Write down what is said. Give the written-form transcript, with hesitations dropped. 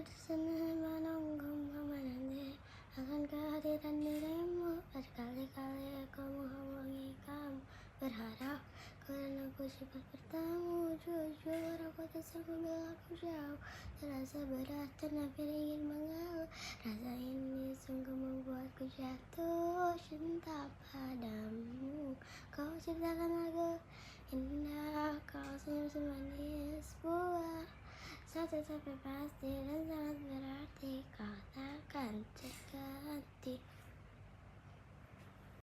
Sana menunggu menanti akan kehadiran dirimu. Berkali-kali aku menghubungi kamu, berharap kau dan aku cepat bertemu. Jujur aku tak sanggup bila aku jauh, terasa berat dan hampir ingin mengeluh. Rasa ini sungguh membuatku jatuh cinta padamu. Kau ciptakan lagu indah, kau senyum semanis buah, satu tapi pasti dan sangat berarti, kau takkan terganti.